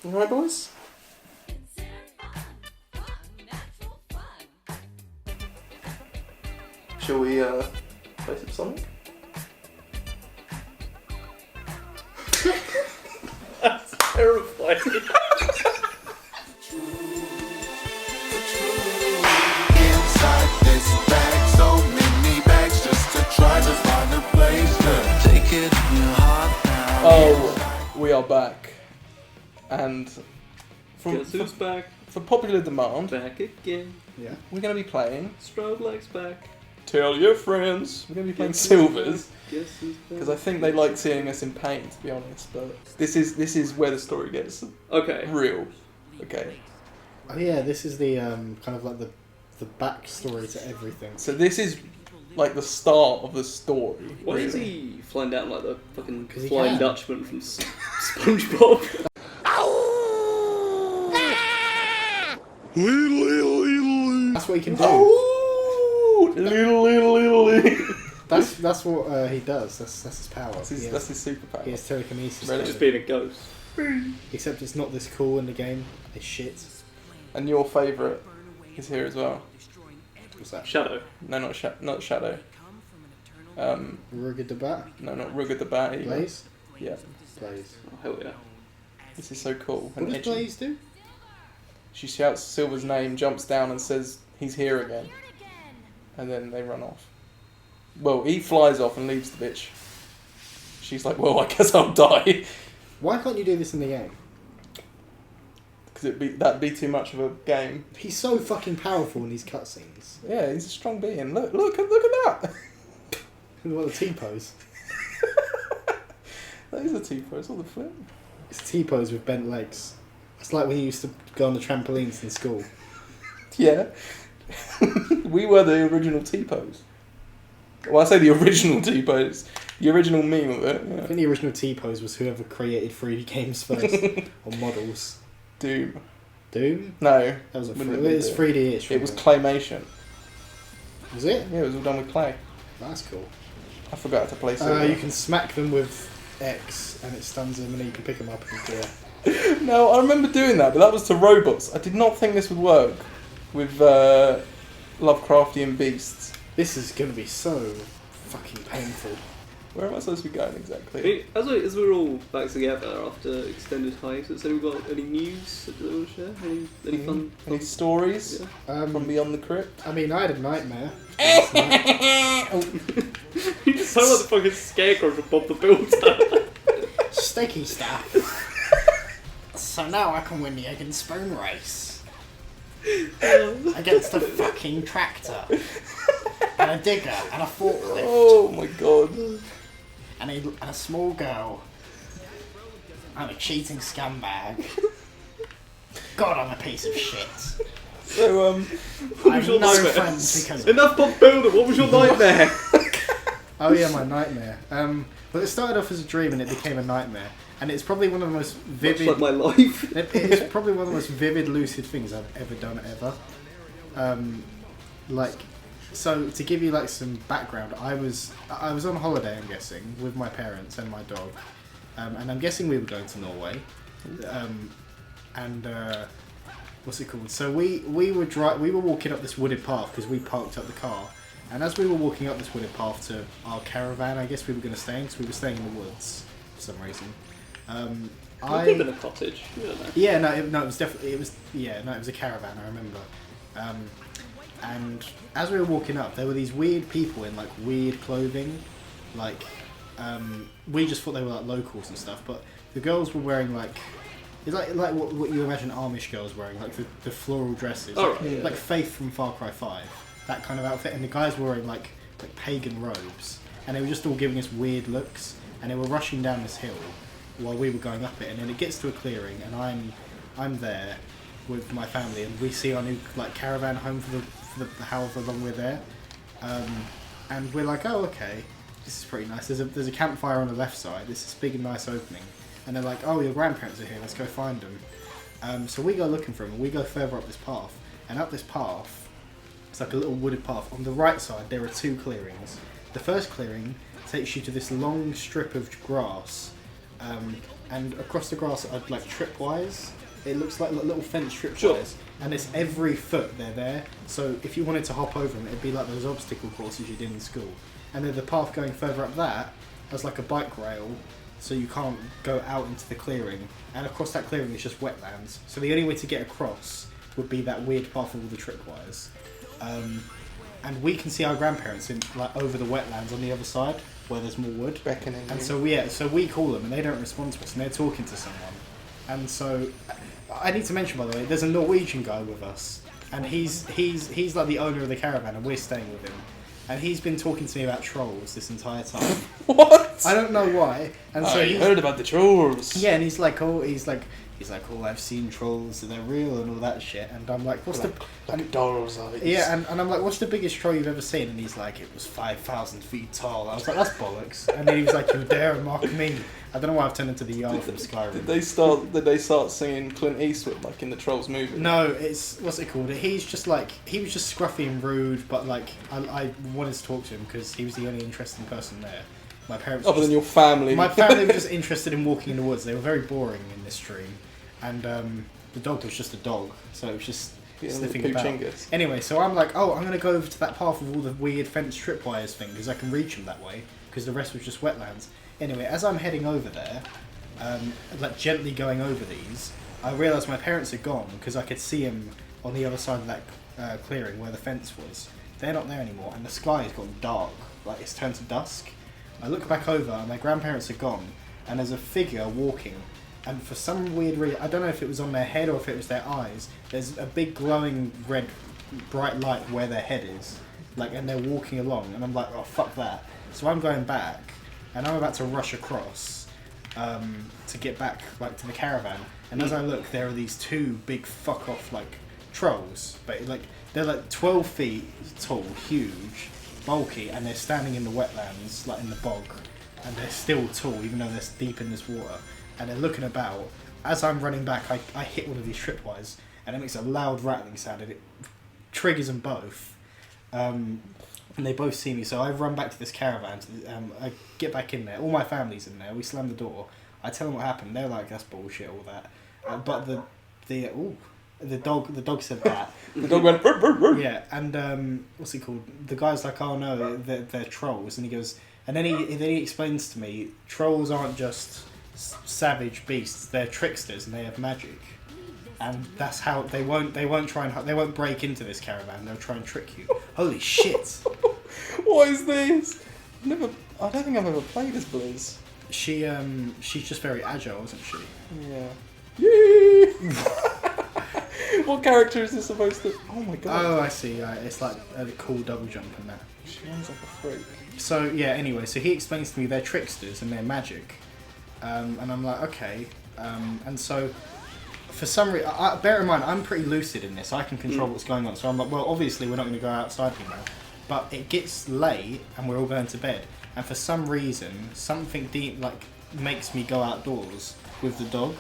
Alright, boys? Shall we play some Sonic? That's terrifying. Inside this bag, so many bags just to try to find a place to take it in your heart now. Oh, we are back. And Guess who's back? for popular demand, Back again. yeah, we're going to be playing Strobe Light's back. Tell Your Friends. We're going to be playing Guess who's Silvers. back? Guess who's back? Because I think they like seeing us in pain, to be honest. But this is where the story gets Okay. real. Okay. Oh yeah, this is the kind of like the backstory to everything. So this is like the start of the story. Why really. is he flying down like the fucking 'Cause he Flying can. Dutchman from SpongeBob? That's what he can do. Oh, little. That's what he does. That's his power. That's his superpower. He has telekinesis. Really? Just being a ghost. Except it's not this cool in the game. It's shit. And your favourite is here as well. What's that? Shadow. No, not Shadow. Rugged the Bat? No, not Rugged the Bat either. Blaze? Yeah, Blaze. Oh, hell yeah. this is so cool. What and does edgy. Blaze do? She shouts Silver's name, jumps down and says he's here again. And then they run off. Well, he flies off and leaves the bitch. She's like, well, I guess I'll die. Why can't you do this in the game? Because that'd be too much of a game. He's so fucking powerful in these cutscenes. Yeah, he's a strong being. Look at that. What, the T-pose? That is a T-pose, all the flip. It's T-pose with bent legs. It's like when you used to go on the trampolines in school. Yeah. We were the original T-pose. Well, I say the original T-pose. The original meme of it. I Yeah. think the original T-pose was whoever created 3D games first. Or models. Doom. Doom? No. That was Wouldn't have been it was Doom. 3D-ish. It was wasn't claymation. Was it? Yeah, it was all done with clay. That's cool. I forgot to play Silver. You can smack them with X and it stuns them and then you can pick them up and clear. No, I remember doing that, but that was to robots. I did not think this would work with Lovecraftian beasts. This is going to be so fucking painful. Where am I supposed to be going exactly? Hey, as we're all back together after extended hiatus, have we got any news that we want to share? Any fun? Any stories Yeah. from beyond the crypt? I mean, I had a nightmare. last night. You just sound like the fucking scarecrow from Bob the Builder. Sticky stuff. So now I can win the egg and spoon race. Against a fucking tractor. And a digger and a forklift. Oh my god. And a small girl. I'm a cheating scumbag. God, I'm a piece of shit. So, What I was have your no nightmare? friends because of Enough Bob Builder, what was your nightmare? Oh yeah, my nightmare. But it started off as a dream and it became a nightmare. And it's probably one of the most Much vivid... like my life. It's probably one of the most vivid, lucid things I've ever done, ever. So to give you like some background, I was on holiday, I'm guessing, with my parents and my dog, and I'm guessing we were going to Norway, what's it called? So we were walking up this wooded path because we parked up the car, and as we were walking up this wooded path to our caravan, I guess we were going to stay in because we were staying in the woods for some reason. I live in a cottage. You don't know. Yeah, it was a caravan, I remember. And as we were walking up, there were these weird people in like weird clothing, like we just thought they were like locals and stuff, but the girls were wearing like it's like what you imagine Amish girls wearing, like the floral dresses, like Faith from Far Cry 5, that kind of outfit, and the guys were wearing like pagan robes, and they were just all giving us weird looks, and they were rushing down this hill while we were going up it, and then it gets to a clearing, and I'm there with my family, and we see our new like caravan home for the however long we're there, and we're like, oh okay, this is pretty nice. There's a campfire on the left side. This is big and nice opening, and they're like, oh, your grandparents are here. Let's go find them. So we go looking for them, and we go further up this path, and up this path, it's like a little wooded path. On the right side, there are two clearings. The first clearing takes you to this long strip of grass. And across the grass are like tripwires, It looks like little fence tripwires, Sure. and it's every foot they're there. So if you wanted to hop over them, it'd be like those obstacle courses you did in school. And then the path going further up that has like a bike rail, so you can't go out into the clearing. And across that clearing is just wetlands. So the only way to get across would be that weird path of all the tripwires. And we can see our grandparents in like over the wetlands on the other side where there's more wood. Beckoning. And so we call them and they don't respond to us and they're talking to someone. And so I need to mention, by the way, there's a Norwegian guy with us, and he's like the owner of the caravan, and we're staying with him. And he's been talking to me about trolls this entire time. What? I don't know why. And so I heard about the trolls. yeah, and he's like, oh, I've seen trolls and they're real and all that shit. And I'm like, what's like dolls eyes. yeah, and I'm like, what's the biggest troll you've ever seen? And he's like, it was 5,000 feet tall. I was like, that's bollocks. And then he was like, you dare mock me? I don't know why I've turned into the Jarl from Skyrim. Did they start singing Clint Eastwood like in the Trolls movie? No, it's what's it called? He was just scruffy and rude, but like I wanted to talk to him because he was the only interesting person there. My parents. Other than your family. My family were just interested in walking in the woods. They were very boring in this stream, and the dog was just a dog, so it was just sniffing about. Poochungus. Anyway, so I'm like, oh, I'm gonna go over to that path with all the weird fence tripwires thing because I can reach them that way because the rest was just wetlands. Anyway, as I'm heading over there, like gently going over these, I realised my parents are gone because I could see them on the other side of that clearing where the fence was. They're not there anymore, and the sky has gone dark, like it's turned to dusk. I look back over, and my grandparents are gone, and there's a figure walking, and for some weird reason, I don't know if it was on their head or if it was their eyes, there's a big glowing red bright light where their head is, like, and they're walking along, and I'm like, oh fuck that. So I'm going back, and I'm about to rush across to get back like to the caravan. And as I look, there are these two big fuck off like trolls, but like they're like 12 feet tall, huge, bulky, and they're standing in the wetlands, like in the bog, and they're still tall even though they're deep in this water. And they're looking about. As I'm running back, I hit one of these tripwires, and it makes a loud rattling sound, and it triggers them both. And they both see me, so I run back to this caravan. I get back in there. All my family's in there. We slam the door. I tell them what happened. They're like, "That's bullshit, all that." But the dog said that. The dog went. Rrr, rrr, rrr. Yeah, and what's it called? The guy's like, "Oh no, they're trolls," and he goes, and then he explains to me, trolls aren't just savage beasts. They're tricksters, and they have magic. And that's how they won't break into this caravan. They'll try and trick you. Holy shit! What is this? I don't think I've ever played as Blizz. She's just very agile, isn't she? Yeah. Yay! What character is this supposed to? Oh my god. Oh, I see. It's like a cool double jump and that. She runs like a freak. So yeah. Anyway, so he explains to me they're tricksters and they're magic, and I'm like, okay. And so for some reason, bear in mind, I'm pretty lucid in this. I can control what's going on. So I'm like, well, obviously we're not going to go outside anymore. But it gets late and we're all going to bed. And for some reason, something deep like makes me go outdoors with the dog.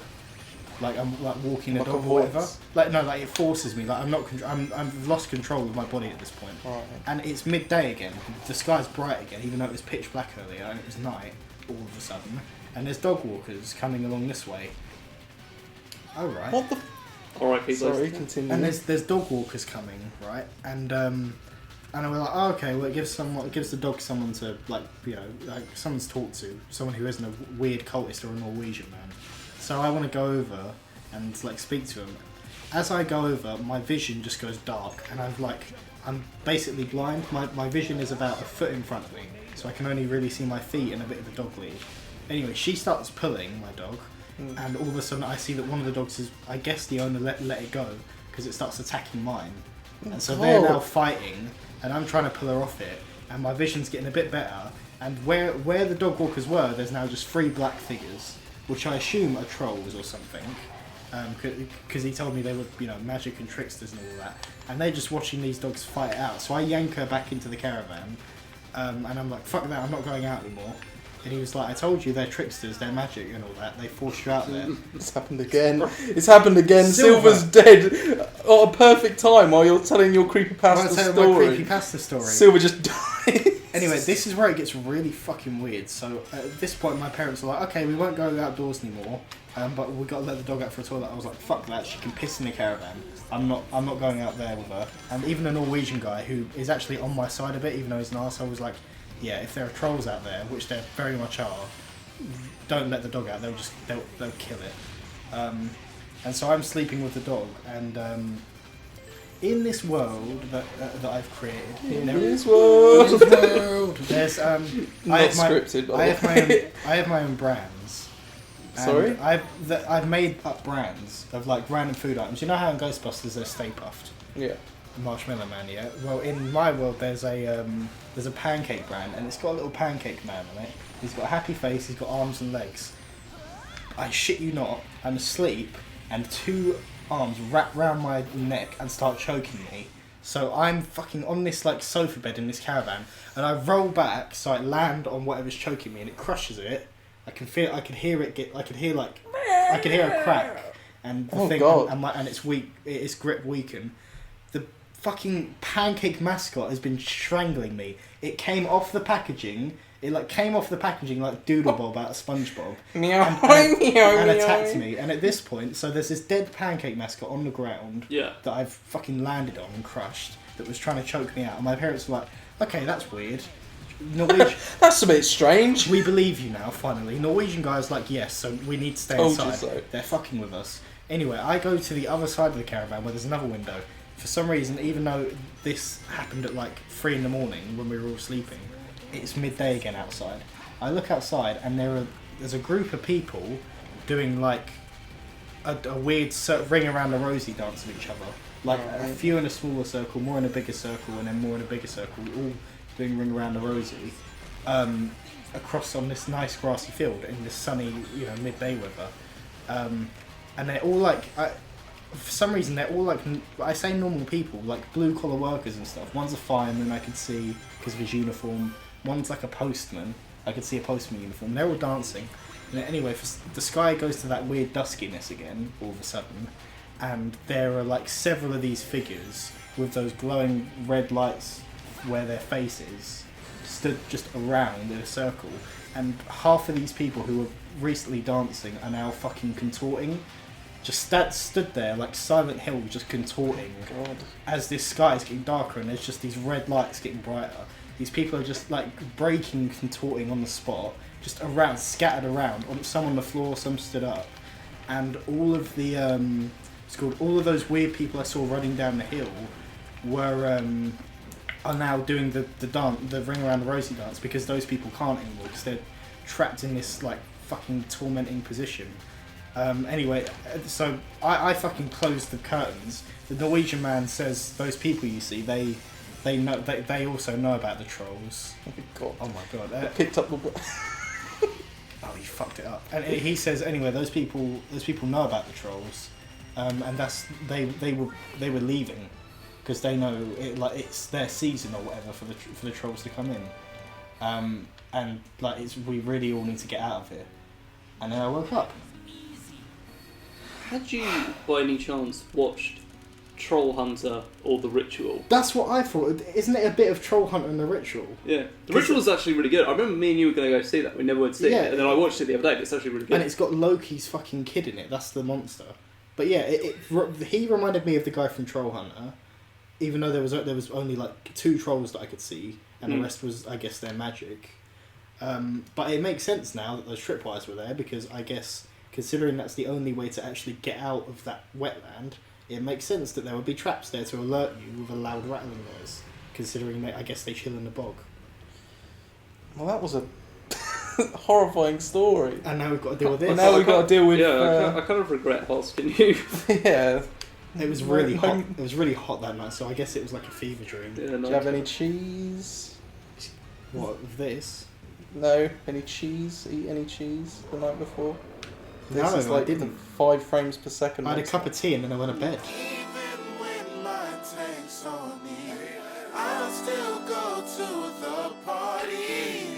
Like I'm like walking the Like dog a or whatever. voice. Like no, like it forces me. Like I'm not. I've lost control of my body at this point. Right. And it's midday again. The sky's bright again, even though it was pitch black earlier and it was night all of a sudden. And there's dog walkers coming along this way. Oh right. What the? Alright, people. Sorry, continue. And there's dog walkers coming, right? And we're like, oh, okay, well it gives the dog someone to like someone to talk to, someone who isn't a weird cultist or a Norwegian man. So I want to go over and like speak to him. As I go over, my vision just goes dark, and I'm basically blind. My vision is about a foot in front of me, so I can only really see my feet and a bit of the dog lead. Anyway, she starts pulling my dog, and all of a sudden I see that one of the dogs is, I guess the owner let it go because it starts attacking mine, and so they're now fighting, and I'm trying to pull her off it, and my vision's getting a bit better. And where the dog walkers were, there's now just 3 black figures, which I assume are trolls or something, because he told me they were, magic and tricksters and all that, and they're just watching these dogs fight it out. So I yank her back into the caravan, and I'm like, fuck that, I'm not going out anymore. And he was like, I told you they're tricksters, they're magic and all that, they forced you out there. It's happened again. It's happened again. Silver. Silver's dead at a perfect time while you're telling your creepypasta I'll tell story. my creepypasta story. Silver just died. Anyway, this is where it gets really fucking weird. So at this point, my parents were like, okay, we won't go outdoors anymore, but we got to let the dog out for a toilet. I was like, fuck that, she can piss in the caravan. I'm not going out there with her. And even a Norwegian guy who is actually on my side a bit, even though he's an arsehole, was like, yeah, if there are trolls out there, which there very much are, don't let the dog out. They'll kill it. And so I'm sleeping with the dog, and in this world that I've created, This world. there's Not scripted, by the way. I have my own brands. And Sorry? I've made up brands of like random food items. You know how in Ghostbusters they're Stay Puffed? Yeah. Marshmallow Man, yeah. Well, in my world there's a pancake brand, and it's got a little pancake man on it. He's got a happy face. He's got arms and legs. I shit you not. I'm asleep, and 2 arms wrap round my neck and start choking me. So I'm fucking on this like sofa bed in this caravan, and I roll back so I land on whatever's choking me, and it crushes it. I can hear a crack, and the thing, God. and it's weak. Its grip weaken. The fucking pancake mascot has been strangling me. It came off the packaging. It came off the packaging like Doodle Bob out of SpongeBob. And attacked me. And at this point, so there's this dead pancake mascot on the ground that I've fucking landed on and crushed that was trying to choke me out. And my parents were like, okay, that's weird. Norwegian, That's a bit strange. we believe you now, finally. Norwegian guy's like, yes, so we need to stay Told you inside. so. They're fucking with us. Anyway, I go to the other side of the caravan where there's another window. For some reason, even though this happened at like 3 in the morning when we were all sleeping, it's midday again outside. I look outside and there's a group of people doing like a weird ring around the rosy dance with each other. Like a few in a smaller circle, more in a bigger circle, and then more in a bigger circle, all doing ring around the rosy, across on this nice grassy field in this sunny, midday weather. And they're all like, for some reason they're all like, I say normal people, like blue collar workers and stuff. One's a fireman, I could see because of his uniform. One's like a postman, I could see a postman uniform. They're all dancing. And anyway, the sky goes to that weird duskiness again all of a sudden, and there are like several of these figures with those glowing red lights where their faces stood just around in a circle, and half of these people who were recently dancing are now fucking contorting, just stood there like Silent Hill, just contorting. God. As this sky is getting darker and there's just these red lights getting brighter. These people are just like breaking, contorting on the spot, just around, scattered around. Some on the floor, some stood up, and all of the all of those weird people I saw running down the hill were are now doing the dance, the ring around the rosy dance, because those people can't anymore because they're trapped in this like fucking tormenting position. Anyway, so I fucking closed the curtains. The Norwegian man says those people you see, they know, they also know about the trolls. Oh my God. Oh my God. I picked up the. Oh, you fucked it up. And he says anyway, those people know about the trolls, and that's they were leaving because they know it's their season or whatever for the trolls to come in, and like we really all need to get out of here. And then I woke up. Had you, by any chance, watched Troll Hunter or The Ritual? That's what I thought. Isn't it a bit of Troll Hunter and The Ritual? Yeah. The Ritual's actually really good. I remember me and you were going to go see that. We never went to see it. And then I watched it the other day, but it's actually really good. And it's got Loki's fucking kid in it. That's the monster. But yeah, he reminded me of the guy from Troll Hunter, even though there was only like 2 trolls that I could see, and the rest was, I guess, their magic. But it makes sense now that those tripwires were there, because I guess, considering that's the only way to actually get out of that wetland, it makes sense that there would be traps there to alert you with a loud rattling noise, considering I guess they chill in the bog. Well, that was a horrifying story. And now we've got to deal with this. And now we've got to deal with. Yeah, I kind of regret asking you. Yeah. It was really hot. It was really hot that night, so I guess it was like a fever dream. Yeah, Do you have any cheese? What, of this? No. Any cheese? Eat any cheese the night before? No, This is like I didn't. 5 frames per second. I had a cup of tea and then I went to bed. Even when my tank's on me, I'll still go to the party.